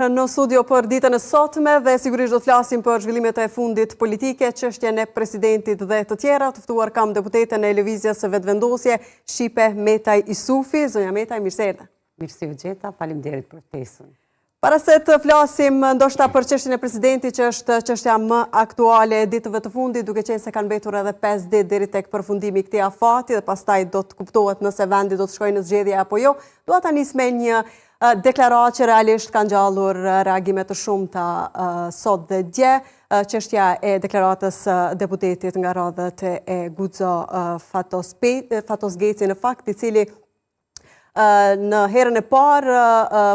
Në studio për ditën e sotme dhe sigurisht do të flasim për zhvillimet e fundit politike, çështjen e presidentit dhe të tjera. Të ftuar kam deputeten e lëvizjes së vetëvendosje Shqipe Metaj Isufi. Zonja Metaj, mirë se erdhe. Mirë se u gjeta, faleminderit për ftesën. Para se të flasim ndoshta për çështjen e presidentit, që është çështja më aktuale e ditëve të fundit, duke qenë se kanë mbetur edhe 5 ditë deri tek përfundimi i këtij afati dhe pastaj do të kuptohet nëse vendi do të shkojë në zgjedhje apo jo. Dua ta nis me një deklarat që realisht kanë gjallur reagime të shumta sot dhe dje, çështja e deklaratës deputetit nga radhët e Guxo Fatosgeci në fakt, i cili në herën e parë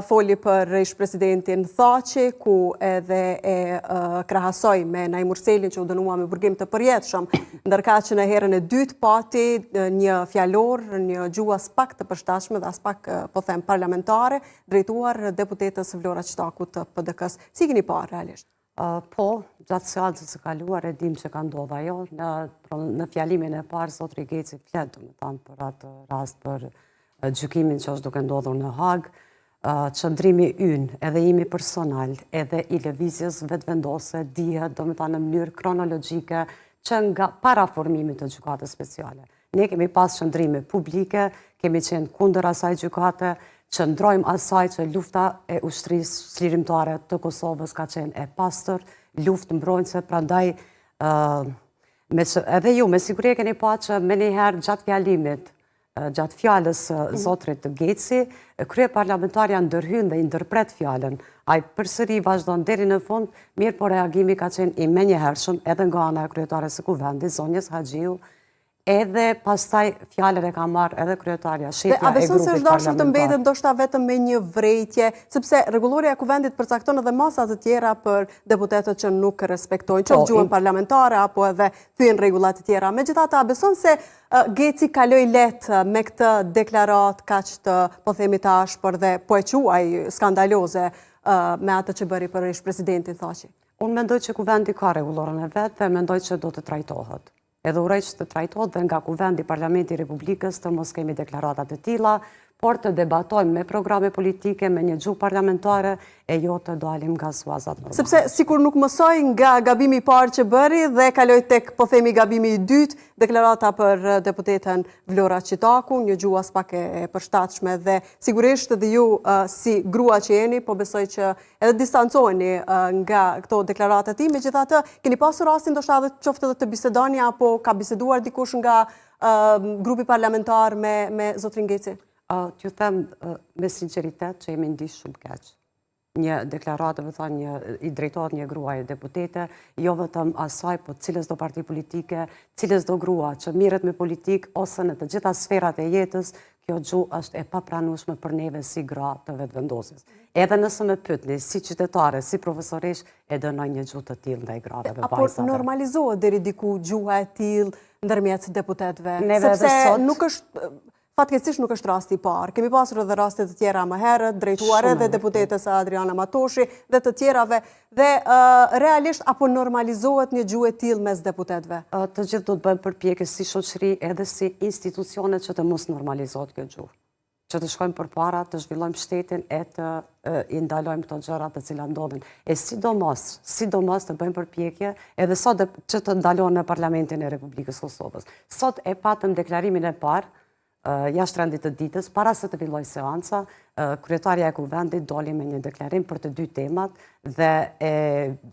foli për ish-presidentin Thaçi, ku edhe e krahasoi me Naimur Selin që u dënua me burgim të përjetshëm, ndërka që në herën e dytë pati një fjalor, një gjuhë as pak të përshtatshme dhe as pak po them parlamentare, drejtuar deputetës Vlora Qitaku të PDK-s. Si keni parë realisht? Po, gjatë seancës së kaluar e dim që ka ndodhur ajo. Në fjalimin e parë zotri Geci flet domethënë për atë rast për gjykimin që është duke ndodhur në Hag, qëndrimi ynë, edhe imi personal, edhe i lëvizjes vetëvendose, dihet domethënë në mënyrë kronologjike që nga para formimit të gjykatës speciale. Ne kemi pas qëndrime publike, kemi qenë kundër asaj gjykate, qëndrojmë asaj që lufta e ushtrisë çlirimtare të Kosovës ka qenë e pastër, luftë mbrojtëse, prandaj edhe ju me siguri e keni pa që me njëherë gjatë fjalimit, gjatë fjalës zotrit Geci, krye parlamentarja ndërhyn dhe i ndërpret fjalën. Ai përsëri vazhdon deri në fund, mirë po reagimi ka qenë i menjëhershëm edhe nga ana e kryetares së kuvendit, zonjës Haxhiu, edhe pastaj fjalën e ka marrë edhe kryetaria shefja e grupit parlamentar. A beson se është dashur të mbetet ndoshta vetëm me një vrejtje, sepse rregulloria e kuvendit përcakton edhe masa të tjera për deputetët që nuk respektojnë qoftë gjuhën parlamentare apo edhe thyen rregulla të tjera. Megjithatë, a beson se Geci kaloi lehtë me këtë deklarat kaq të, po themi të ashpër dhe po e quaj skandaloze me atë që bëri për ish-presidentin Thaçi? Unë mendoj që kuvendi ka rregullorën e vet dhe mendoj që do të trajtohet. Edhe uroj që të trajtohet dhe nga kuvendi Parlamenti i Republikës të mos kemi deklaratat e tilla, por të debatojmë me programe politike, me një gjuhë parlamentare, e jo të dalim nga suazat normale. Sepse sikur nuk mësoj nga gabimi i parë që bëri dhe kaloi tek, po themi, gabimi i dytë, deklarata për deputeten Vlora Qitaku, një gjuhë as pak e përshtatshme dhe sigurisht edhe ju si grua që jeni, po besoj që edhe distancoheni nga këto deklarata ti, megjithatë keni pasur rastin ndoshta edhe qoftë edhe të bisedoni apo ka biseduar dikush nga grupi parlamentar me zotrin Geci? T'ju them me sinqeritet që jemi ndiq shumë keq. Një deklaratë, i drejtohet një gruaje deputete, jo vetëm asaj, po cilës do parti politike, cilës do grua që mirret me politik, ose në të gjitha sferat e jetës, kjo gjuhë është e papranueshme për neve si gra të vetëvendosjes. Edhe nëse më pyetni, si qytetare, si profesoresh, e dënoj një gjuhë të tillë ndaj grave dhe vajzave. Apo normalizohet deri diku gjuha e tillë ndërmjet deputetëve? Neve edhe sot nuk është fatkeqësisht nuk është rasti i parë. Kemi pasur edhe raste të tjera më herët, drejtuar edhe deputetës Adriana Matoshi dhe të tjerave, dhe realisht apo normalizohet një gjuhë e tillë mes deputetëve? Të gjithë do të bëjmë përpjekje si shoqëri edhe si institucionet që të mos normalizohet kjo gjuhë. Që të shkojmë përpara, të zhvillojmë shtetin e të i ndalojmë këto gjëra të cilat ndodhin. E sidomos të bëjmë përpjekje edhe sot që të ndalohen në Parlamentin e Republikës Kosovës. Sot e patëm deklarimin e parë jashtë rendit të ditës, para se të filloj seanca, kryetarja e kuvendit doli me një deklarim për të dy temat dhe e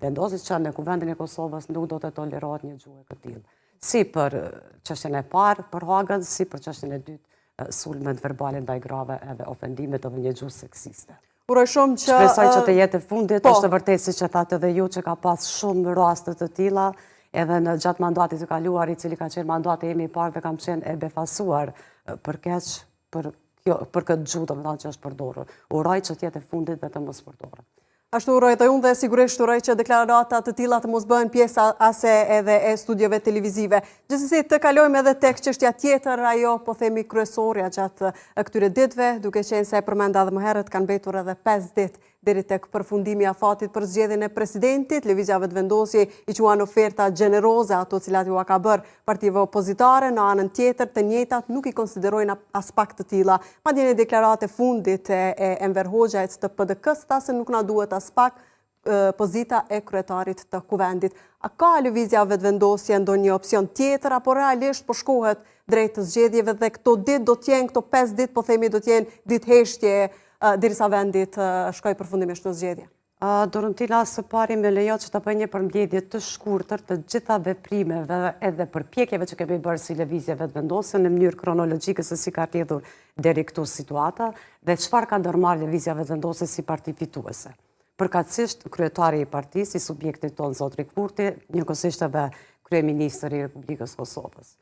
vendosi që në kuvendin e Kosovës nuk do të tolerohet një gjuhë e këtillë. Si për çështjen e parë, për Hagën, si për çështjen e dytë, sulmet verbale ndaj grave edhe ofendimet edhe një gjuhë seksiste. Uroj shumë që shpresoj që të jetë e fundit, është e vërtetë siç e thatë edhe ju që ka pas shumë raste të tilla, edhe në gjatë mandatit të kaluar, i cili ka qenë mandati imi i parë dhe kam qenë e befasuar për këtë gjuhë domethënë që është përdorur. Uroj që të jetë e fundit dhe të mos përdoret. Ashtu uroj të unë dhe sigurisht uroj që deklarata të tilla të mos bëhen pjesë ase edhe e studiove televizive. Gjithsesi të kalojmë edhe tek çështja tjetër, ajo po themi kryesorja gjatë këtyre ditëve, duke qenë se e përmenda edhe më herët kanë mbetur edhe 5 ditë deri tek përfundimi i afatit për zgjedhjen e presidentit. Lëvizja Vetëvendosje i quan oferta gjeneroze ato cilat ju ka bërë partive opozitare, në anën tjetër të njëjtat nuk i konsiderojnë as pak të tilla. Madje në deklarate fundit e Enver Hoxhait të PDK-s tha se nuk na duhet as pak pozita e kryetarit të kuvendit. A ka lëvizja Vetëvendosje ndonjë opsion tjetër apo realisht po shkohet drejt të zgjedhjeve dhe këto ditë do të jenë, këto 5 ditë po themi do të jenë ditë heshtje derisa vendit shkoj përfundimisht në zgjedhje? Dorontila, së pari me lejo që të bëj një përmbledhje të shkurtër të gjitha veprimeve edhe përpjekjeve që kemi bërë si lëvizje Vetëvendosje në mënyrë kronologjike se si ka rrjedhur deri këtu situata dhe çfarë ka ndërmarrë lëvizja Vetëvendosje si parti fituese. Përkatësisht, kryetari i partisë, i subjektit tonë Zotri Kurti, njëkohësisht edhe kryeministri i Republikës Kosovës.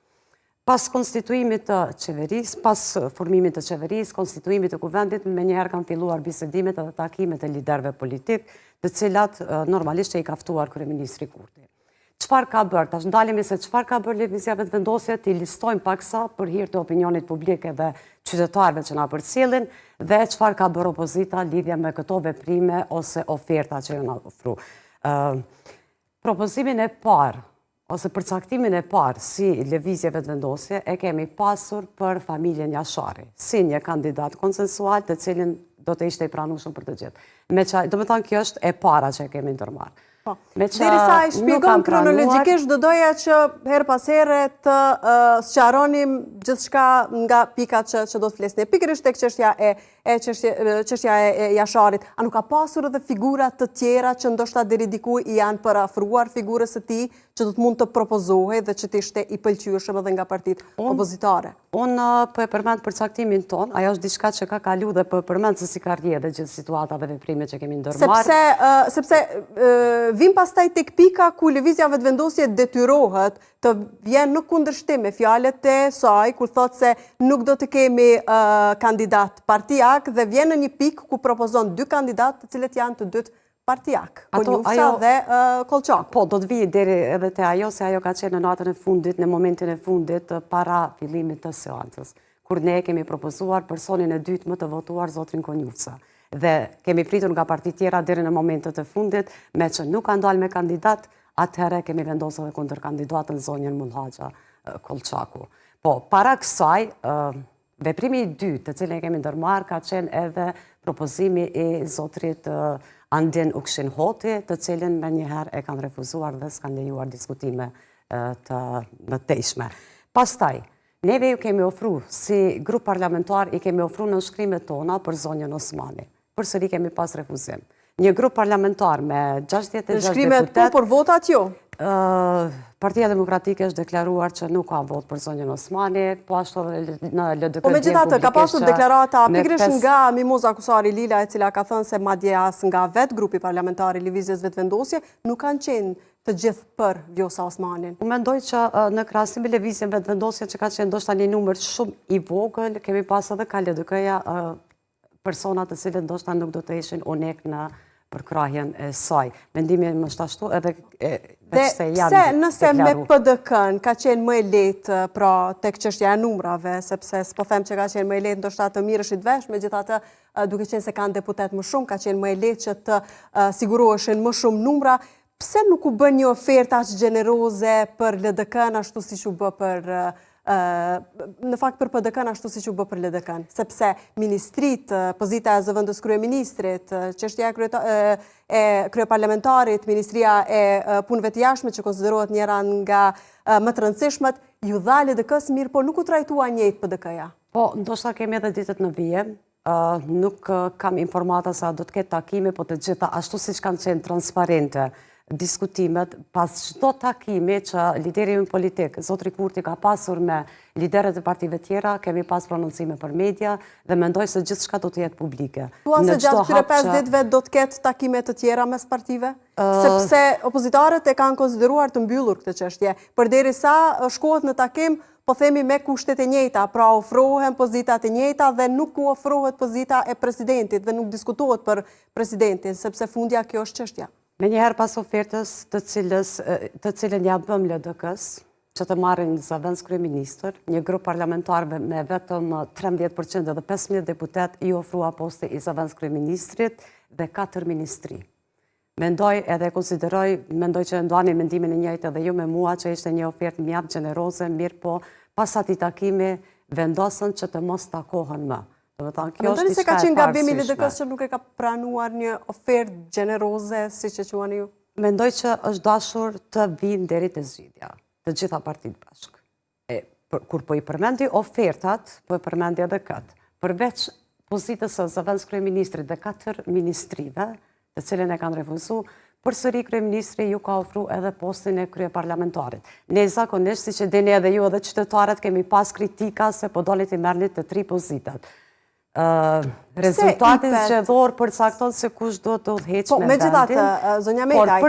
Pas konstituimit të qeverisë, pas formimit të qeverisë, konstituimit të kuvendit, me njëherë kanë filluar bisedimet edhe takimet e liderëve politik, të cilat normalisht që i kaftuar kryeministri Kurti. Çfarë ka bërë? Tash ndalemi se çfarë ka bërë lëvizja Vetëvendosje, ti listojmë paksa për hir të opinionit publik edhe qytetarëve që na përcjellin dhe çfarë ka bërë opozita lidhje me këto veprime ose oferta që na ofru. Propozimin e parë ose përcaktimin e parë si lëvizje Vetëvendosje e kemi pasur për familjen Jashari, si një kandidat konsensual të cilin do të ishte i pranueshëm për të gjithë. Do të thënë kjo është e para që e kemi ndërmarrë. Derisa i shpjegon kronologjikisht, do doja që her pas here të sqaronim gjithçka nga pikat që do të flisni. Pikërisht tek çështja e Jasharit, a nuk ka pasur edhe figura të tjera që ndoshta deri diku i janë parafruar figurës së tij që do të mund të propozohej dhe që të ishte i pëlqyeshëm edhe nga partitë opozitare? Unë po e përmend përcaktimin ton, ajo është diçka që ka kalu dhe po e përmend se si ka rrjedhë gjithë situata dhe veprimet që kemi ndërmarrë. Sepse vim pastaj tek pika ku lëvizja Vetëvendosje detyrohet të vjen në kundërshtim me fjalët e saj, kur thotë se nuk do të kemi kandidat partijak dhe vjen në një pikë ku propozon 2 kandidat të cilët janë të dytë partijak, Konjufsa dhe Kolçak. Po, do të vi deri edhe te ajo, se ajo ka qenë në natën e fundit, në momentin e fundit para fillimit të seancës, kur ne kemi propozuar personin e dytë më të votuar, zotrin Konjufsa. Dhe kemi pritur nga parti tjera deri në momentet e fundit, me që nuk ka ndalë me kandidat, atëherë kemi vendosur edhe kundër kandidatën zonjën Mullhaxha Kolçaku. Po, para kësaj, veprimi i dytë të cilin e kemi ndërmarrë ka qenë edhe propozimi i zotrit Andin Ukshin Hoti, të cilin me njëherë e kanë refuzuar dhe s'kanë lejuar diskutime të mëtejshme. Pastaj, neve ju kemi ofru, si grup parlamentar, i kemi ofru në shkrimet tona për zonjën Osmani. Përsëri kemi pas refuzim. Një grup parlamentar me 66 deputet... Në shkrimet po, për votat jo? Partia Demokratike është deklaruar që nuk ka vot për zonjën Osmani, po ashtu në LDK. Po megjithatë, ka pasur deklarata pikërisht nga Mimoza Kusari Lila, e cila ka thënë se madje as nga vetë grupi parlamentar i lëvizjes Vetëvendosje nuk kanë qenë të gjithë për Vjosa Osmanin. Unë mendoj që në krahasim me lëvizjen Vetëvendosje që ka qenë ndoshta një numër shumë i vogël, kemi pas edhe ka LDK-ja persona të cilët ndoshta nuk do të ishin unik në përkrahjen e saj. Mendimi më është ashtu edhe pse nëse me PDK-n ka qenë më e lehtë pra tek çështja e numrave, sepse s'po them që ka qenë më e lehtë ndoshta të mirëshit vesh, megjithatë duke qenë se kanë deputet më shumë, ka qenë më e lehtë që të siguroheshin më shumë numra, pse nuk u bën një ofertë aq gjeneroze për LDK-n ashtu siç u bë për në fakt për PDK-n ashtu siç u bë për LDK-n, sepse ministrit, pozita e zëvendës kryeministrit, çështja e kryeparlamentarit, ministria e punëve të jashtme që konsiderohet njëra nga më të rëndësishmet, ju dha LDK-s mirë, po nuk u trajtua njëjtë PDK-ja. Po, ndoshta kemi edhe ditët në vije, nuk kam informata sa do të ketë takime, po të gjitha ashtu siç kanë qenë transparente diskutimet, pas çdo takimi që lideri ynë politik, zotri Kurti ka pasur me liderët e partive tjera, kemi pas prononcime për media dhe mendoj se gjithçka do të jetë publike. Thua se gjatë këtyre 5 ditëve do të ketë takime të tjera mes partive? Sepse opozitarët e kanë konsideruar të mbyllur këtë çështje, përderisa shkohet në takim, po themi me kushtet e njëjta, pra ofrohen pozitat e njëjta dhe nuk u ofrohet pozita e presidentit dhe nuk diskutohet për presidentin, sepse fundja kjo është çështja. Me njëherë pas ofertës të cilën ja bëm LDK-s, që të marrin zëvendës kryeministër, një grup parlamentarëve me vetëm 13% dhe 15 deputet i ofrua posti i zëvendës kryeministrit dhe 4 ministri. Mendoj edhe konsideroj, mendoj që ndani mendimin e njëjtë edhe ju me mua që ishte një ofertë mjaft gjeneroze, mirë po pas atij takimi vendosën që të mos takohen më. Mendoni se ka qenë gabim i LDK-s që nuk e ka pranuar një ofertë gjeneroze, siç e quani ju? Mendoj që është dashur të vinë deri te zgjidhja, të gjitha partitë bashkë. Kur po i përmendi ofertat, po i përmendi edhe këtë. Përveç pozitës së zëvendës kryeministrit dhe 4 ministrive, të cilën e kanë refuzuar, përsëri kryeministri ju ka ofruar edhe postin e kryeparlamentarit. Ne zakonisht, siç e dini edhe ju edhe qytetarët, kemi pas kritika se po dolet i merrni të 3 pozitat. Rezultatin zgjedhor përcakton se kush do të udhëheqë me vendin. Megjithatë, zonja Metaj,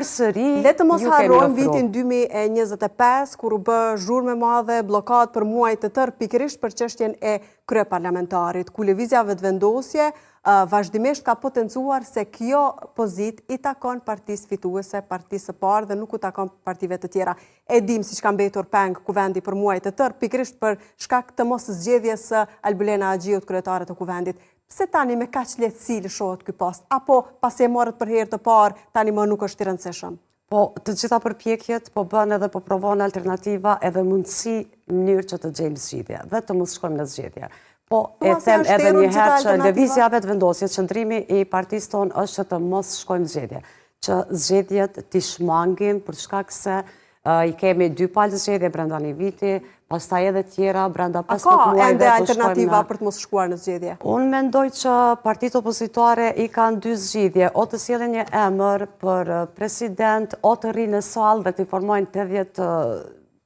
le të mos harrojmë vitin 2025 kur u bë zhurmë e madhe, bllokadë për muaj të tërë pikërisht për çështjen e kryeparlamentarit, ku lëvizja vetëvendosje vazhdimisht ka potencuar se kjo pozit i takon partisë fituese, partisë së parë dhe nuk u takon partive të tjera. E dim siç ka mbetur peng kuvendi për muaj të tërë, pikërisht për shkak të mos zgjedhjes së Albulena Agjiut, kryetare të kuvendit. Pse tani me kaq lehtësi lëshohet ky post? Apo pasi e morët për herë të parë, tani më nuk është i rëndësishëm? Po, të gjitha përpjekjet po bën edhe po provon alternativa edhe mundësi mënyrë që të gjejmë zgjidhje dhe të mos shkojmë në zgjedhje. Po, e them edhe një herë që lëvizja vetëvendosje, qëndrimi i partisë tonë është që të mos shkojmë zgjedhje, që zgjedhjet t'i shmangim për shkak se i kemi 2 palë zgjedhje brenda një viti, pastaj edhe tjera brenda 15 muajve. A ka ende alternativa për të mos shkuar në zgjedhje? Unë mendoj që partitë opozitare i kanë 2 zgjidhje, o të sjellin një emër për president, o të rinë në sallë dhe të formojnë 80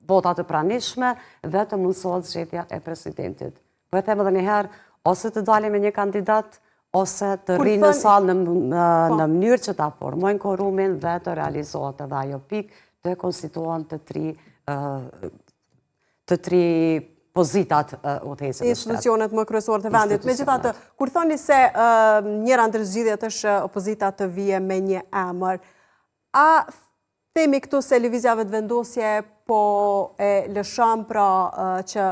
vota të pranishme dhe të mundsohet zgjedhja e presidentit. Po e them edhe një herë, ose të dalim me një kandidat, ose të rinë në sallë në mënyrë që ta formojnë korumin dhe të realizohet edhe ajo pikë të konstituohen të 3 pozitat udhëheqëse të institucionet më kryesorë të vendit. Megjithatë, kur thoni se njëra ndër zgjidhjet është opozita të vijë me një emër, a themi këtu se lëvizja vetëvendosje po e lëshon pra që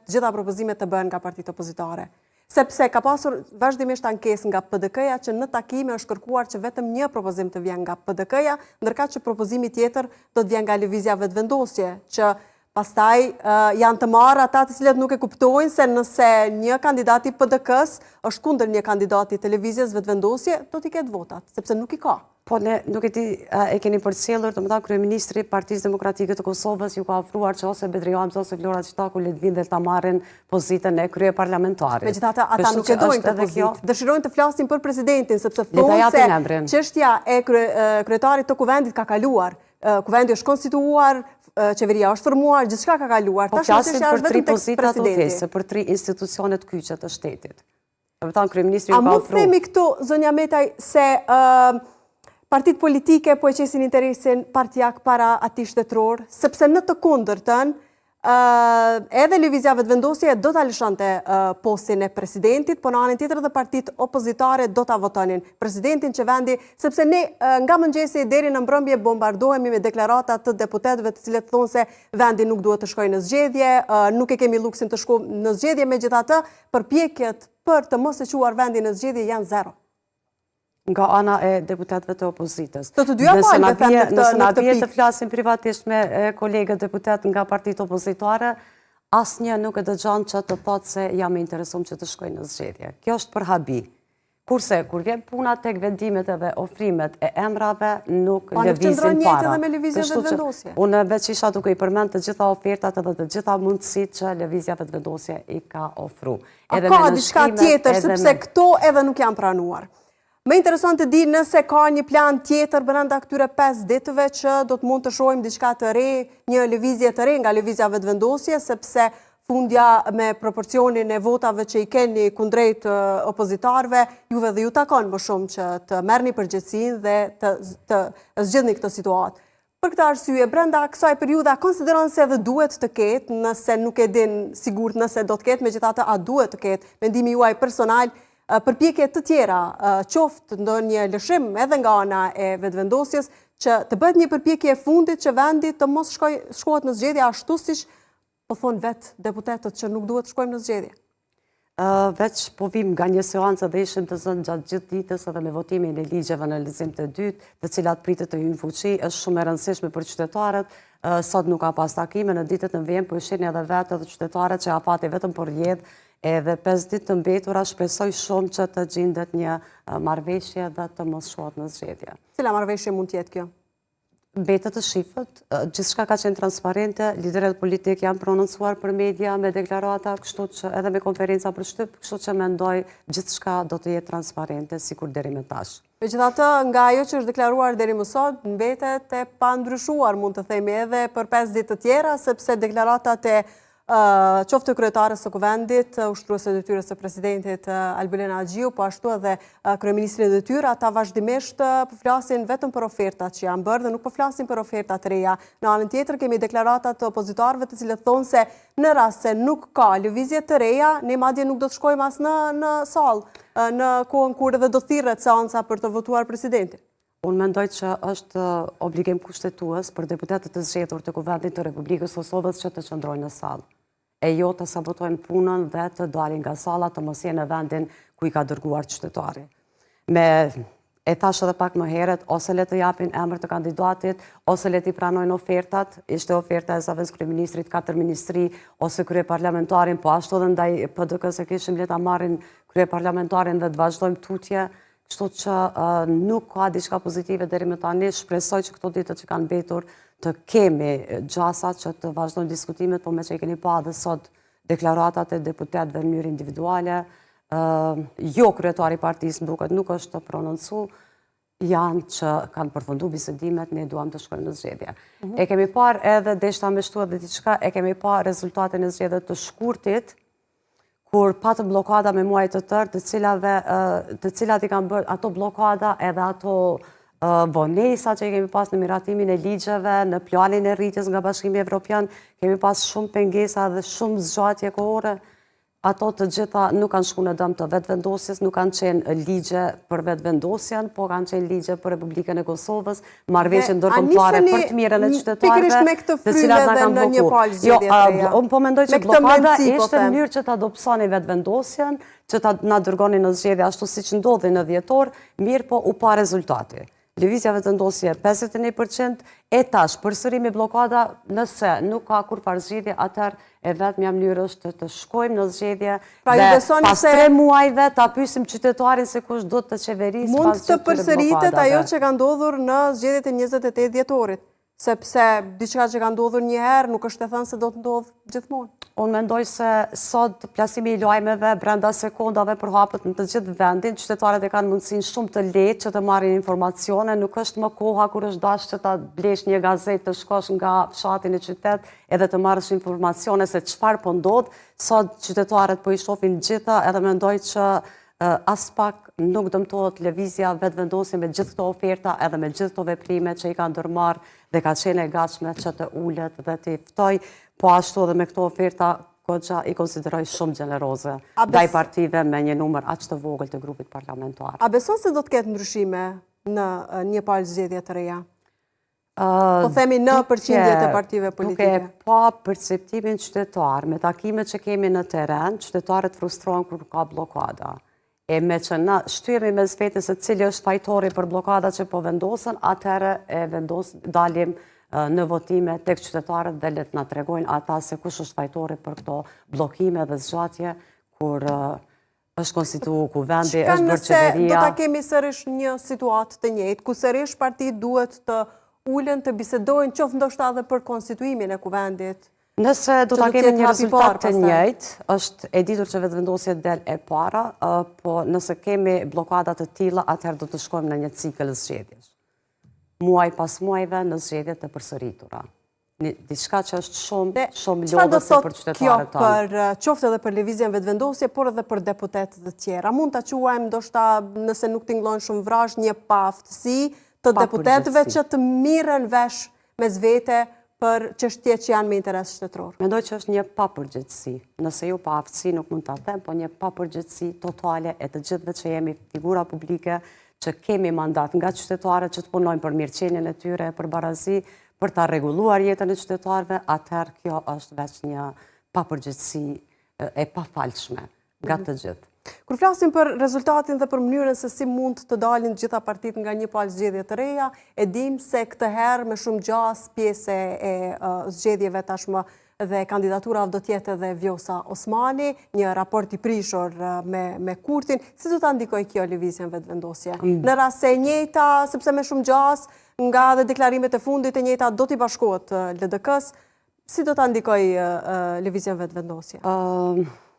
gjitha propozimet të bëhen nga partitë opozitare? Sepse ka pasur vazhdimisht ankesë nga PDK-ja që në takime është kërkuar që vetëm një propozim të vjen nga PDK-ja, ndërkaq që propozimi tjetër do të vjen nga lëvizja vetëvendosje, që pastaj janë të marrë ata të cilët nuk e kuptojnë se nëse një kandidat i PDK-s është kundër një kandidati të lëvizjes vetëvendosje, do t'i ketë votat, sepse nuk i ka. Po ne nuk e di e keni përcjellur, domethënë kryeministri i Partisë Demokratike të Kosovës ju ka ofruar që ose Bedri Hamza ose Vlora Çitaku le të vinë dhe ta marrin pozitën e kryeparlamentarit. Megjithatë ata nuk e dojnë këtë pozitë. Dëshirojnë të flasin për presidentin sepse thonë se çështja e kryetarit të kuvendit ka kaluar. Kuvendi është konstituuar, qeveria është formuar, gjithçka ka kaluar. Po flasin për 3 pozita të udhëheqëse, për 3 institucione të kyçe të shtetit. Domethënë kryeministri ju ka ofruar. A mund të themi këtu, zonja Metaj, se partitë politike po e qesin interesin partijak para atij shtetëror, sepse në të kundërtën edhe lëvizja vetëvendosje do ta lëshonte postin e presidentit, po në anën tjetër edhe partitë opozitare do ta votonin presidentin që vendi, sepse ne nga mëngjesi deri në mbrëmje bombardohemi me deklarata të deputetëve të cilët thonë se vendi nuk duhet të shkojë në zgjedhje, nuk e kemi luksin të shkojmë në zgjedhje, megjithatë përpjekjet për të mos e quar vendin në zgjedhje janë zero. Nga ana e deputetëve të opozitës. Të dyja palëve them në këtë pikë. Nëse na vjen të flasim privatisht me kolegët deputet nga partitë opozitare, asnjë nuk e dëgjon që të thotë se jam i interesuar që të shkojë në zgjedhje. Kjo është për habi. Kurse kur vjen puna tek vendimet edhe ofrimet e emrave nuk lëvizin para. Kështu që unë veç isha duke i përmend të gjitha ofertat edhe të gjitha mundësitë që lëvizja vetëvendosje i ka ofruar. A ka diçka tjetër sepse këto edhe nuk janë pranuar? Më intereson të di nëse ka një plan tjetër brenda këtyre 5 ditëve që do të mund të shohim diçka të re, një lëvizje të re nga lëvizja vetëvendosje, sepse fundja me proporcionin e votave që i keni kundrejt opozitarëve, juve dhe ju takon më shumë që të merrni përgjegjësinë dhe të zgjidhni këtë situatë. Për këtë arsye, brenda kësaj periudha konsideron se edhe duhet të ketë, nëse nuk e din sigurt nëse do të ketë, megjithatë a duhet të ketë, mendimi juaj personal, përpjekje të tjera, qoftë ndonjë lëshim edhe nga ana e vetëvendosjes, që të bëhet një përpjekje e fundit që vendi të mos shkohet në zgjedhje ashtu siç po thonë vetë deputetët që nuk duhet të shkojmë në zgjedhje. veç po vim nga një seancë dhe ishim të zënë gjatë gjithë ditës edhe me votimin e ligjeve në lexim të dytë, të cilat pritet të hyjnë në fuqi, është shumë e rëndësishme për qytetarët. Sot nuk ka pas takime, në ditët në vijim, po ishin edhe vetë edhe qytetarët që afati vetëm për rjedhë, edhe 5 ditë të mbetura shpresoj shumë që të gjendet një marrëveshje dhe të mos shohet në zgjedhje. Cila marrëveshje mund të jetë kjo? Mbetet të shifët, gjithçka ka qenë transparente, liderët politik janë prononcuar për media me deklarata, kështu që edhe me konferenca për shtyp, kështu që mendoj gjithçka do të jetë transparente sikur deri më tash. Megjithatë, nga ajo që është deklaruar deri më sot, mbetet e pandryshuar, mund të themi edhe për 5 ditë të tjera, sepse deklaratat e qoftë kryetarës së kuvendit, ushtruese e detyrës së presidentit Albulena Haxhiu, po ashtu edhe kryeministri i detyrë, ata vazhdimisht po flasin vetëm për ofertat që janë bërë dhe nuk po flasin për ofertat të reja. Në anën tjetër kemi deklaratat të opozitarëve të cilët thonë se në rast se nuk ka lëvizje të reja, ne madje nuk do të shkojmë as në sallë, në kohën kur edhe do thirret seanca për të votuar presidentin. Unë mendoj që është obligim kushtetues për deputetët të zgjedhur të Kuvendit të Republikës Kosovës që të qëndrojnë në sallë. E jo të sabotojnë punën dhe të dalin nga salla, të mos jenë në vendin ku i ka dërguar qytetari. E thash edhe pak më herët, ose le të japin emër të kandidatit, ose le t'i pranojnë ofertat, ishte oferta e zavës kryeministrit, 4 ministri, ose kryeparlamentarin, po ashtu edhe ndaj PDK se kishim le ta marrin kryeparlamentarin dhe të vazhdojmë tutje, kështu që nuk ka diçka pozitive deri më tani, shpresoj që këto ditët që kanë mbetur të kemi gjasa që të vazhdojnë diskutimet, po me që i keni pa dhe sot deklaratat e deputetëve në mënyrë individuale, jo kryetari partisë duket nuk është të prononcu, janë që kanë përfundu bisedimet, ne duam të shkojmë në zgjedhje. E kemi par edhe, deshta me shtu edhe diçka, e kemi par rezultatin e zgjedhjet të shkurtit, kur patë blokada me muaj të tërë, të cilat i kanë bërë ato blokada edhe ato vonesa që i kemi pas në miratimin e ligjeve, në planin e rritjes nga Bashkimi Evropian, kemi pas shumë pengesa dhe shumë zgjatje kohore. Ato të gjitha nuk kanë shku në dëm të vetëvendosjes, nuk kanë qenë ligje për vetëvendosjen, po kanë qenë ligje për Republikën e Kosovës, marrëveshje ndërkombëtare për të mirën e qytetarëve, të cilat na kanë bllokuar. Jo, unë po mendoj që blokada ishte në mënyrë që ta dobësoni vetëvendosjen, që ta na dërgoni në zgjedhje ashtu siç ndodhi në dhjetor, mirë po u pa rezultati. Lëvizja vetëvendosje 51%, e tash përsëri me blokada, nëse nuk ka kurrë zgjedhje, atëherë e vetmja mënyrë është të shkojmë në zgjedhje dhe pas 3 muajve ta pyesim qytetarin se kush do të qeverisë. Mund të përsëritet ajo që ka ndodhur në zgjedhjet e 28 dhjetorit, sepse diçka që ka ndodhur një herë nuk është e thënë se do të ndodhë gjithmonë. Unë mendoj se sot plasimi i lajmeve brenda sekondave përhapet në të gjithë vendin, qytetarët e kanë mundësinë shumë të lehtë që të marrin informacione, nuk është më koha kur është dashur që ta blesh një gazetë të shkosh nga fshati në qytet edhe të marrësh informacione se çfarë po ndodh. Sot qytetarët po i shohin gjitha edhe mendoj që as pak nuk dëmtohet lëvizja vetëvendosje me gjithë këto oferta edhe me gjithë këto veprime që i kanë ndërmarrë dhe ka qenë e gatshme që të ulet dhe të ftoj, po ashtu edhe me këto oferta goxha i konsideroj shumë gjeneroze ndaj partive me një numër aq të vogël të grupit parlamentar. A beson se do të ketë ndryshime në një palë zgjedhje të reja? Po themi në përqindjet e partive politike. Duke pa perceptimin qytetar, me takimet që kemi në teren, qytetarët frustrohen kur ka blokada. E me që na shtyemi me zvetin se cili është fajtori për blokada që po vendosën, atëherë dalim në votime tek qytetarët dhe let na tregojnë ata se kush është fajtori për këto blokime dhe zgjatje kur është konstituu kuvendi, është bërë qeveria. Do ta kemi sërish një situatë të njëjtë, ku sërish partitë duhet të ulen të bisedojnë qoftë ndoshta edhe për konstituimin e kuvendit. Nëse do ta kemi një rezultat të njëjtë, është e ditur që vetëvendosja del e para, po nëse kemi blokada të tilla, atëherë do të shkojmë në një cikël zgjedhjesh. Muaj pas muajve në zgjedhje të përsëritura. Diçka që është shumë lodhëse për qytetarët tanë. Për qoftë edhe për lëvizjen vetëvendosje, por edhe për deputetët të tjerë. Mund ta quajmë ndoshta nëse nuk tingëllojnë shumë vrazh një paaftësi të deputetëve që të mirën vesh me zvete për çështje që janë me interes shtetëror. Mendoj që është një papërgjegjësi. Nëse jo paaftësi nuk mund ta them, po një papërgjegjësi totale e të gjithëve që jemi figura publike, që kemi mandat nga qytetarët që të punojnë për mirëqenien e tyre, për barazi, për ta rregulluar jetën e qytetarëve, atëherë kjo është veç një papërgjegjësi e pafalshme. nga të gjithë. Kur flasim për rezultatin dhe për mënyrën se si mund të dalin gjitha partitë nga një palë zgjedhje të reja, e dim se këtë herë me shumë gjas pjesë e zgjedhjeve tashmë dhe kandidatura do tjetë edhe Vjosa Osmani, një raport i prishur me Kurtin. Si do ta ndikoj kjo lëvizjen vetëvendosje? Në rast se njëjta, sepse me shumë gjas, nga dhe deklarimet e fundit e njëjta do t'i bashkohet LDK-s, si do ta ndikoj lëvizjen vetëvendosje?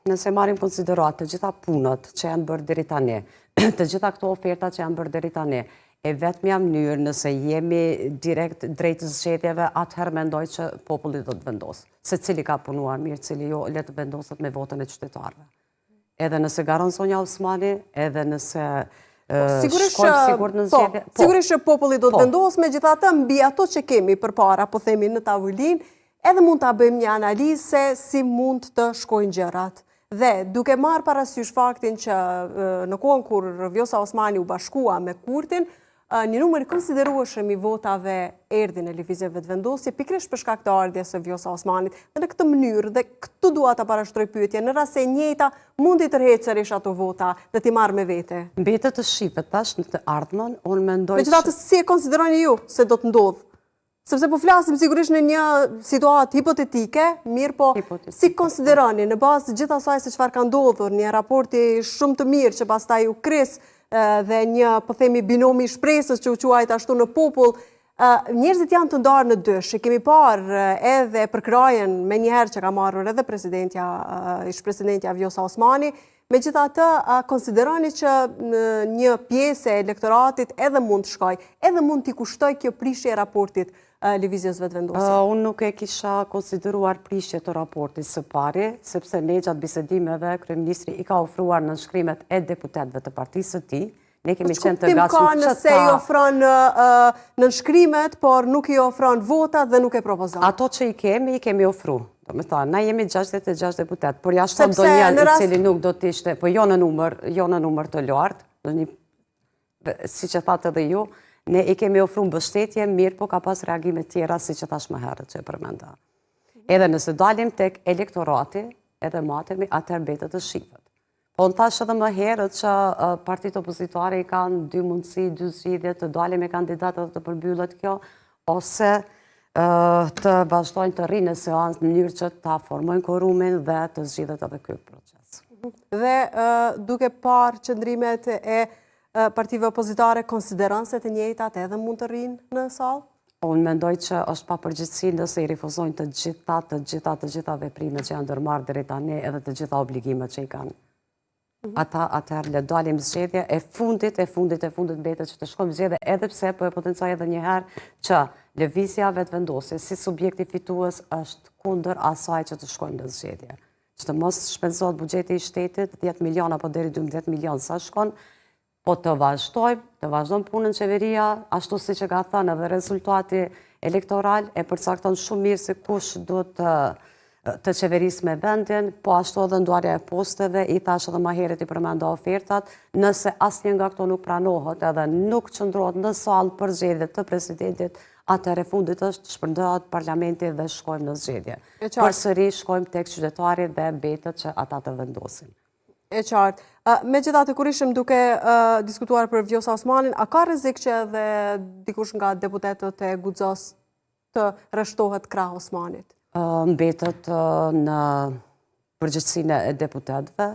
Nëse marim konsiderat të gjitha punët që janë bërë deri tani, të gjitha këto oferta që janë bërë deri tani, e vetmja mënyrë nëse jemi direkt drejt zgjedhjeve, atëherë mendoj që populli do të vendosë. Se cili ka punuar mirë, cili jo, le të vendoset me votën e qytetarëve. Edhe nëse garon Sonja Osmani, edhe nëse shkojmë sigurt në zgjedhje. Sigurisht që populli do të vendosë, megjithatë mbi ato që kemi përpara, po themi në tavolinë, edhe mund ta bëjmë një analizë se si mund të shkojnë gjërat. Dhe duke marrë parasysh faktin që në kohën kur Vjosa Osmani u bashkua me Kurtin, një numër konsiderueshëm i votave erdhi në lëvizjen vetëvendosje, pikërisht për shkak të ardhjes së Vjosa Osmanit. Dhe në këtë mënyrë, dhe këtu dua ta parashtroj pyetje, në rast se e njëjta mund i tërheqësh ato vota dhe ti marrë me vete. Mbetet të shifet tash në të ardhmen, unë mendoj. Megjithatë, si e konsideroni ju se do të ndodhë? Sepse po flasim sigurisht në një situatë hipotetike, mirë po si konsideroni në bazë të gjithë asaj se çfarë ka ndodhur, një raporti shumë të mirë që pastaj u kris dhe një, po themi, binomi i shpresës që u quajt ashtu në popull, njerëzit janë të ndarë në dysh. Kemi parë edhe përkrajen me njëherë që ka marrur edhe ish-presidentja Vjosa Osmani. Megjithatë, konsideroni që një pjesë e elektoratit edhe mund të shkoj, edhe mund t'i kushtoj kjo prishje e raportit lëvizjes vetëvendosje? Unë nuk e kisha konsideruar prishje të raportit së pari, sepse ne gjatë bisedimeve kryeministri i ka ofruar në shkrimet e deputetëve të partisë së tij. Ne kemi qenë të gatshëm ka nëse i ofron në shkrimet, por nuk i ofron votat dhe nuk e propozon. Ato që i kemi ofru. Do me thënë, na jemi 66 deputet, por jashtë do një i cili nuk do t'ishte, po jo në numër të lartë, si që thatë edhe ju, ne i kemi ofru mbështetje, mirë po ka pas reagime tjera si që thash më herët që e përmenda. Edhe nëse dalim tek elektorati, edhe matemi, atëherë mbetet të shifët. Po në thash edhe më herët që partitë opozitare i kanë dy mundësi, dy zgjidhje të dalim me kandidatët të përbyllet kjo, ose të vazhdojnë të rinë në seansë në mënyrë që ta formojnë korumin dhe të zgjidhet edhe ky proces. Dhe duke parë qëndrimet e partive opozitare, konsideron se të njëjtat edhe mund të rinë në sallë? Unë mendoj që është pa përgjithësi nëse i rifuzojnë të gjitha veprimet që janë ndërmarrë deri tani edhe të gjitha obligimet që i kanë. Ata atëherë le dalim zgjedhje, e fundit mbetet që të shkojmë zgjedhje, edhe pse po e potencoj edhe një herë që lëvizja vetëvendosje si subjekti fitues është kundër asaj që të shkojmë në zgjedhje. Që të mos shpenzohet buxheti i shtetit 10 milion apo deri 12 milion sa shkon, po të vazhdojmë punën qeveria, ashtu si që ka thënë edhe rezultati elektoral e përcakton shumë mirë se kush do të qeverisë me vendin, po ashtu edhe ndarja e posteve, i thash edhe më herët i përmenda ofertat, nëse asnjë nga këto nuk pranohet edhe nuk qëndrohet në sallë për zgjedhje të presidentit, atëherë fundit është shpërndahet parlamenti dhe shkojmë në zgjedhje. Përsëri shkojmë tek qytetarit dhe mbetet që ata të vendosin. E qartë. Megjithatë, kur ishim duke diskutuar për Vjosa Osmanin, a ka rrezik që edhe dikush nga deputetët e Guxos të rreshtohet krah Osmanit? Mbetet në përgjithësinë e deputetëve.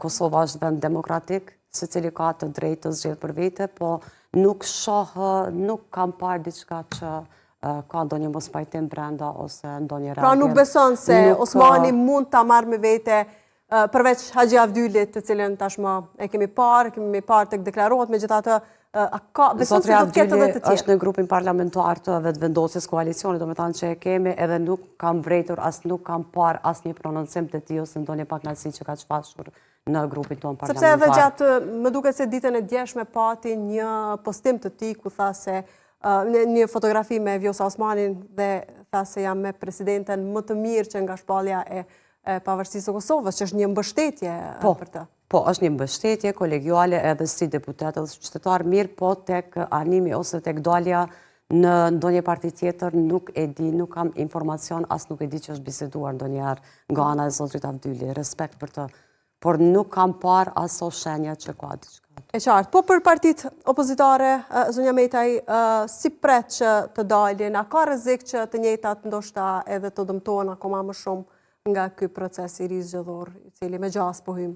Kosova është vend demokratik, secili ka të drejtë të zgjedhë për vete, po nuk kam parë diçka që ka ndonjë mospajtim brenda ose ndonjë reagim. Pra nuk beson se Osmani mund ta marrë me vete përveç Haxhi Avdylit, të cilën tashmë e kemi parë tek deklarohet, megjithatë beson se do të ketë edhe të tjerë. Është në grupin parlamentar të vetëvendosjes koalicionit, do të thënë që e kemi edhe nuk kam vërejtur nuk kam parë asnjë prononcim të tij ose ndonjë pakënaqësi që ka shfaqur në grupin tonë parlamentar. Sepse edhe gjatë, më duket se ditën e djeshme pati një postim të tij ku tha se një fotografi me Vjosa Osmanin dhe tha se jam me presidenten më të mirë që nga shpallja e pavarësisë së Kosovës, që është një mbështetje për të. Po, është një mbështetje kolegjuale edhe si deputet edhe si qytetar mirë, po tek animi ose tek dalja në ndonjë parti tjetër nuk e di, nuk kam informacion, as nuk e di që është biseduar ndonjëherë nga ana e zotrit Avdyli. Respekt për të, por nuk kam parë aso shenja që ka diçka. E qartë, po për partit opozitare, zonja Metaj, si pret që të dalin, a ka rrezik që të njëjtat ndoshta edhe të dëmtohen akoma më shumë nga ky proces i rizgjedhor, i cili me gjas po hym?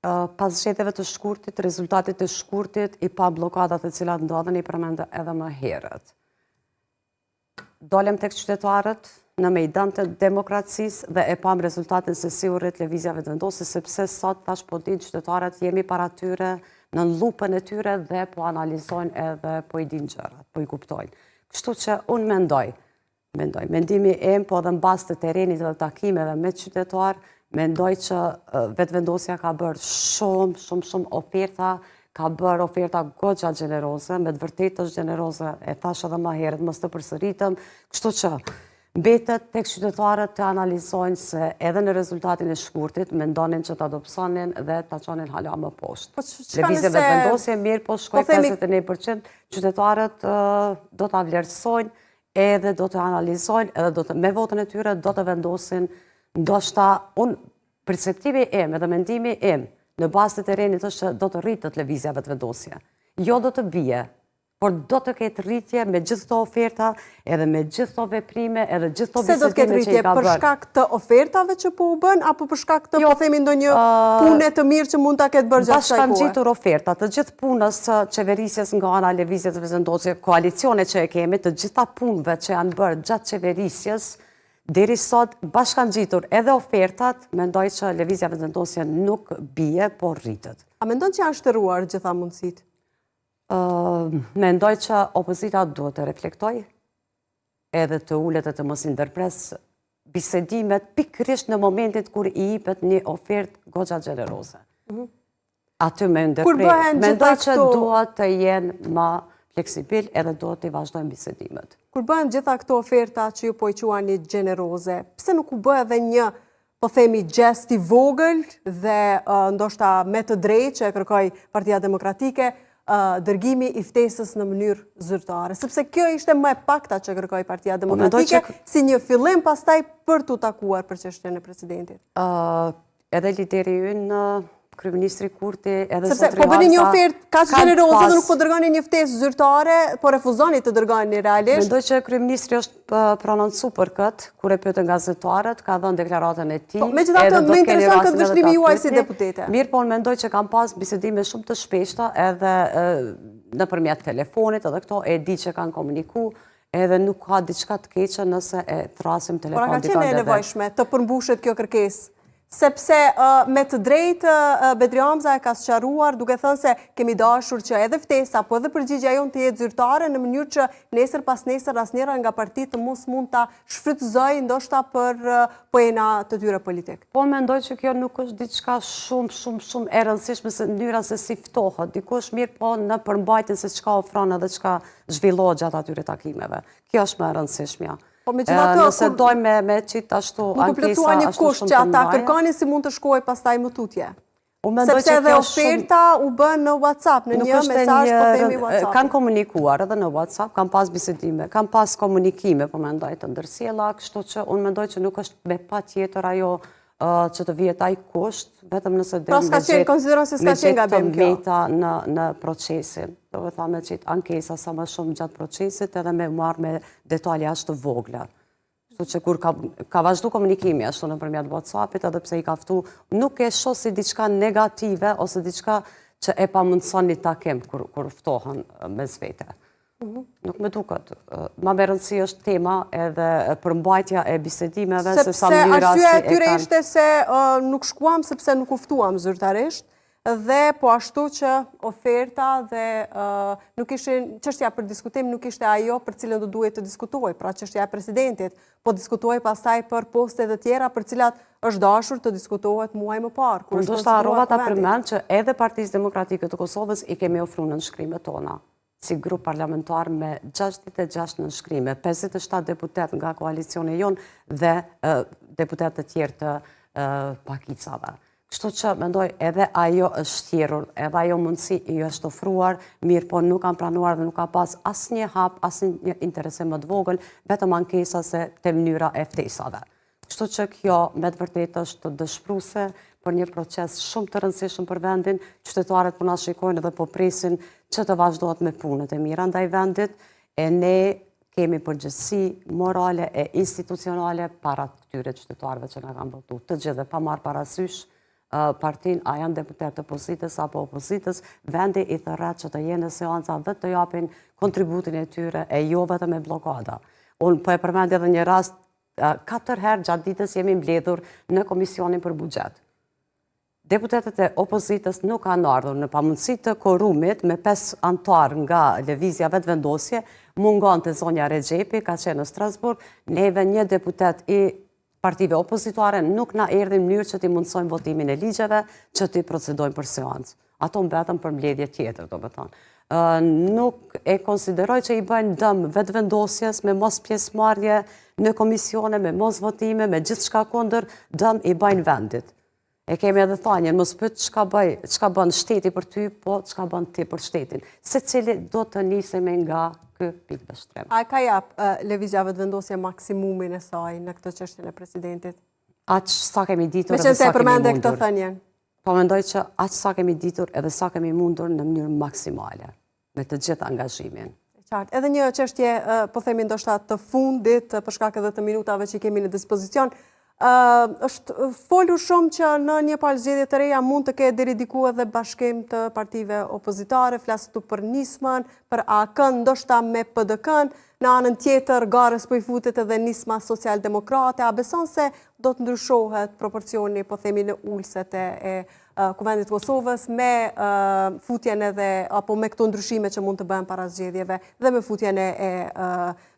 Pas zgjedhjeve të shkurtit, rezultatit të shkurtit, i pa blokadat e cilat ndodhen, i përmendë edhe më herët. Dolem tek qytetarët në mejdan të demokracisë dhe e pam rezultatin se si u rrit lëvizjave të vendosë, sepse sot tash po dinë qytetarët jemi para tyre në lupën e tyre dhe po analizojnë edhe po i dinë gjërat, po i kuptojnë. Kështu që unë mendimi em, po dhe në bazë të terenit dhe takimeve me qytetarë, mendoj që vetëvendosja ka bërë shumë oferta, ka bërë oferta goxha gjeneroze, me të vërtetë është gjeneroze, e thash edhe më herët, mos të përsëritem, kështu që mbetet tek qytetarët të analizojnë se edhe në rezultatin e shkurtit mendonin që ta dobësonin dhe ta çonin hala më poshtë. Lëvizje vetëvendosje mirë, po shkoj 51%, qytetarët do ta vlerësojnë edhe do të analizojnë edhe me votën e tyre do të vendosin. Ndoshta unë perceptivi im edhe mendimi im në bazë të terenit është që do të rritët lëvizja vetëvendosje. Jo do të bie, por do të ketë rritje me gjithë këto oferta, edhe me gjithë këto veprime, edhe gjithë këto bisedime që i ka bërë. Se do të ketë rritje për shkak të ofertave që po u bën, apo për shkak të po themi ndonjë pune të mirë që mund ta ketë bërë gjatë kësaj kohe? Bashkan gjitur oferta të gjithë punës së qeverisjes nga ana lëvizjes vetëvendosje, koalicione që e kemi, të gjitha punëve që janë bërë gjatë qeverisjes, deri sot bashkan gjitur edhe ofertat, mendoj që lëvizja vetëvendosje nuk bie, por rritët. A mendon që janë shtëruar gjitha mundësit? Mendoj që opozita duhet të reflektoj edhe të ullet e të mos i ndërpres bisedimet pikërisht në momentit kur i jepet një ofertë goxha gjeneroze. Aty me ndërprej. Mendoj që duhet të jenë më fleksibil edhe duhet të i vazhdojnë bisedimet. Kur bëhen gjitha këto oferta që ju po i quani gjeneroze, pse nuk u bë edhe një, po themi, gest i vogël dhe ndoshta me të drejtë që e kërkoi Partia Demokratike, dërgimi i ftesës në mënyrë zyrtare, sepse kjo ishte më e pakta që kërkoi Partia Demokratike si një fillim pastaj për t'u takuar për çështjen e presidentit. Edhe lideri ynë kryeministri Kurti edhe sepse po bëni një ofertë kaq gjeneroze dhe nuk po dërgoni një ftesë zyrtare, po refuzoni të dërgoni realisht. Mendoj që kryeministri është prononcu për këtë, kur e pyetën gazetarët, ka dhënë deklaratën e tij. Megjithatë më intereson këtë vështrimi juaj si deputete. Mirë, po unë mendoj që kam pas bisedime shumë të shpeshta edhe nëpërmjet telefonit, edhe këto e di që kanë komunikuar, edhe nuk ka diçka të keqe nëse e thrasim telefon dikon. Por ka qenë e nevojshme të përmbushet kjo kërkesë? Sepse me të drejtë Bedri Hamza e ka sqaruar duke thënë se kemi dashur që edhe ftesa apo edhe përgjigjja jonë të jetë zyrtare në mënyrë që nesër pas nesër asnjëra nga partitë mos mund ta shfrytëzojë ndoshta për pojena të tyre politik. Po mendoj që kjo nuk është diçka shumë e rëndësishme se mënyra se si ftohet. Dikush mirë po në përmbajtjen se çka ofron edhe çka zhvillohet gjatë atyre takimeve. Kjo është më e rëndësishmja. Nëse dojmë me qitë ashtu ankesa... Nuk u plotësua një kusht që ata kërkoni si mund të shkojë pastaj më tutje. Sepse edhe oferta u bën në WhatsApp, në një mesazh po themi WhatsApp. Kanë komunikuar edhe në WhatsApp, kanë pas bisedime, kanë pas komunikime, po mendoj të ndërsjella, kështu që unë mendoj që nuk është me patjetër ajo që të vihet ai kusht, vetëm nëse pra s'ka qenë, konsideron se s'ka qenë gabim kjo. Në procesin, do të thamë me qitë ankesa sa më shumë gjatë procesit edhe me marrë me detaje ashtë të vogla. Kështu që kur ka vazhdu komunikimi ashtu nëpërmjet WhatsAppit edhe pse i ka ftu, nuk e shoh si diçka negative ose diçka që e pamundson një takim kur ftohen mes vete. Nuk me duket. Ma me rëndësi është tema edhe përmbajtja e bisedimeve se sa mënyra si e kanë... Sepse arsyeja e tyre ishte se nuk shkuam sepse nuk uftuam zyrtarisht dhe po ashtu që oferta dhe nuk ishin çështja për diskutim nuk ishte ajo për cilën do duhet të diskutojë, pra çështja e presidentit, po diskutojë pastaj për poste të tjera për cilat është dashur të diskutohet muaj më parë. Ndoshta harrova ta përmend që edhe Partisë Demokratike të Kosovës i kemi ofruar nënshkrimet tona si grup parlamentar me 66 nënshkrime, 57 deputet nga koalicioni jonë dhe deputet të tjerë të pakicave. Kështu që mendoj edhe ajo është thjerrur, edhe ajo mundësi i është ofruar, mirë po nuk kanë pranuar dhe nuk ka pas asnjë hap, asnjë interesim më të vogël, vetëm ankesa se te mënyra e ftesave. Kështu që kjo me të vërtetë është dëshpruese, për një proces shumë të rëndësishëm për vendin, qytetarët po na shikojnë dhe po presin që të vazhdohet me punët e mira ndaj vendit, e ne kemi përgjegjësi morale e institucionale para këtyre qytetarëve që na kanë votuar. Të gjithë pa marrë parasysh partin, a janë deputet të pozitës apo opozitës, vendi i thërret që të jenë në seanca dhe të japin kontributin e tyre e jo vetëm me blokada. Unë po e përmend edhe një rast, 4 herë gjatë ditës jemi mbledhur në Komisionin për Buxhet. Deputetët e opozitës nuk kanë ardhur në pamundësi të korumit me 5 antar nga lëvizja vetëvendosje, mungon të zonja Rexhepi, ka qenë në Strasburg, neve një deputet i partive opozitare nuk na erdhin në mënyrë që t'i mundsojmë votimin e ligjeve, që t'i procedojmë për seancë. Ato mbetën për mbledhje tjetër, do të thonë. Nuk e konsideroj që i bëjnë dëm vetëvendosjes me mos pjesëmarrje në komisione, me mos votime, me gjithë shka kundër, dëm i bëjnë vendit. E kemi edhe thanjen, mos pyet çka bën shteti për ty, po çka bën ti për shtetin. Secili do të nisemi nga ky pikë shtrim. A ka jap lëvizja vetëvendosje maksimumin e saj në këtë çështjen e presidentit? Aq sa kemi ditur edhe sa kemi mundur. Këtë thënien. Po mendoj që aq sa kemi ditur edhe sa kemi mundur në mënyrë maksimale, me të gjithë angazhimin. Qartë. Edhe një çështje, po themi ndoshta të fundit, për shkak edhe të minutave që kemi në dispozicion, është folur shumë që në një palë zgjedhje të reja mund të ketë deri diku edhe bashkim të partive opozitare, flas këtu për Nismën, për AK-n, ndoshta me PDK-n, në anën tjetër garës po i futet edhe Nisma Socialdemokrate, a beson se do të ndryshohet proporcioni, po themi, në ulset e Kuvendit të Kosovës me futjen edhe, apo me këto ndryshime që mund të bëhen para zgjedhjeve dhe me futjen e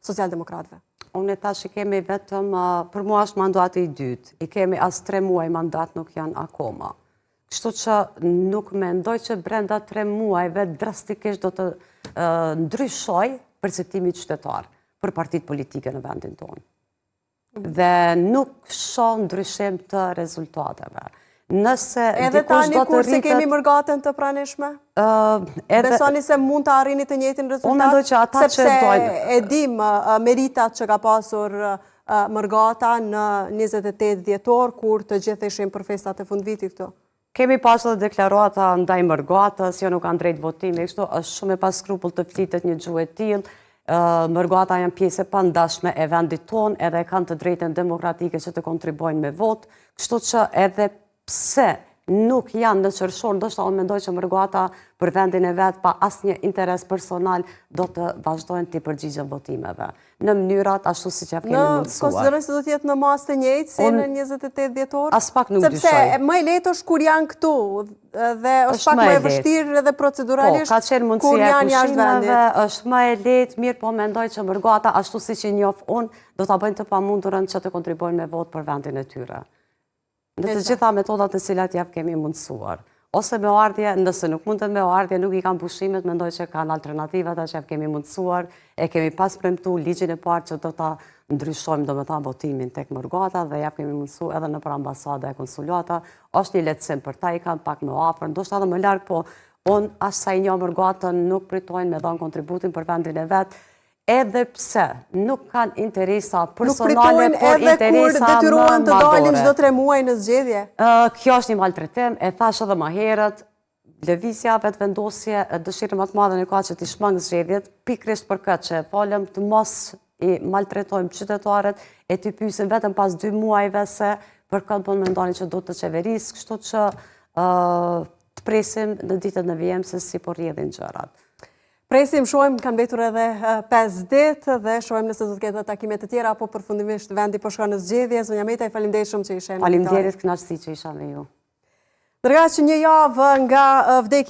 socialdemokratëve? Unë e tash i kemi vetëm, për mua është mandati i dytë, i kemi as 3 muaj mandat nuk janë akoma. Kështu që nuk mendoj që brenda 3 muajve drastikisht do të ndryshoj perceptimi qytetar për partitë politike në vendin tonë. Dhe nuk shoh ndryshim të rezultateve. Edhe tani kur se kemi mërgatën të pranishme? Besoni se mund të arrini të njëjtin rezultat? Unë mendoj që ata që dojnë. Sepse e dim meritat që ka pasur mërgata në 28 dhjetor, kur të gjithë ishim për festat e fundvitit këtu. Kemi pasur dhe deklarata ndaj mërgatës, jo nuk kanë drejt votimi, kështu është shumë e pa skrupull të flitet një gjuhë e tillë. Mërgata janë pjesë e pandashme e vendit tonë, edhe kanë të drejtën demokratike që të kontribojnë me votë, kështu që edhe pse nuk janë në qërshor, ndoshta unë mendoj që mërgata për vendin e vetë pa asnjë interes personal do të vazhdojnë të përgjigjen votimeve. Në mënyrat ashtu si që kemi mundësuar. Konsiderojnë se do të jetë në masë të njëjtë se në 28 dhjetor? As pak nuk dyshoj. Sepse më e lehtë është kur janë këtu dhe është pak më e vështirë edhe proceduralisht kur janë jashtë vendit. Është më e lehtë, mirë po mendoj që mërgata ashtu si që njoh unë do ta bëjnë të pamundurën që të kontribojnë me votë për vendin e tyre. Në të gjitha metodat e cilat javë kemi mundësuar. Ose me ardhje, nëse nuk mundet me ardhje, nuk i kanë pushimet, mendoj që kanë alternativat që javë kemi mundësuar, e kemi pas premtu ligjin e parë që do ta ndryshojmë do me ta votimin tek mërgata dhe javë kemi mundësu edhe në për ambasada e konsulata. Është një lehtësim për ta, i kanë pak më afër, ndoshta edhe më larg, po unë as sa i njoh mërgatën nuk pritojnë me dhënë kontributin për vendin e vet. Edhe pse nuk kanë interesa personale, por interesa më madhore. Nuk pritojnë edhe kur detyrohen të dalin çdo 3 muaj në zgjedhje? Kjo është një maltretim, e thash edhe më herët, lëvizja vetëvendosje dëshirë më të madhe në ka që t'i shmang zgjedhjet, pikrisht për këtë që falem të mos i maltretojmë qytetarët e t'i pyesim vetëm pas 2 muajve se për këtë po mendoni që do të qeverisë, kështu që të presim në ditët në vijem se si po rrjedhin gjërat. Presim, shohim, kanë mbetur edhe 5 ditë dhe shohim nëse do të ketë takime të tjera apo përfundimisht vendi po shkon në zgjedhje. Zonja Metaj, faleminderit shumë që ishe në Faleminderit, kënaqësi që isha me ju. Dërga që një javë nga vdekja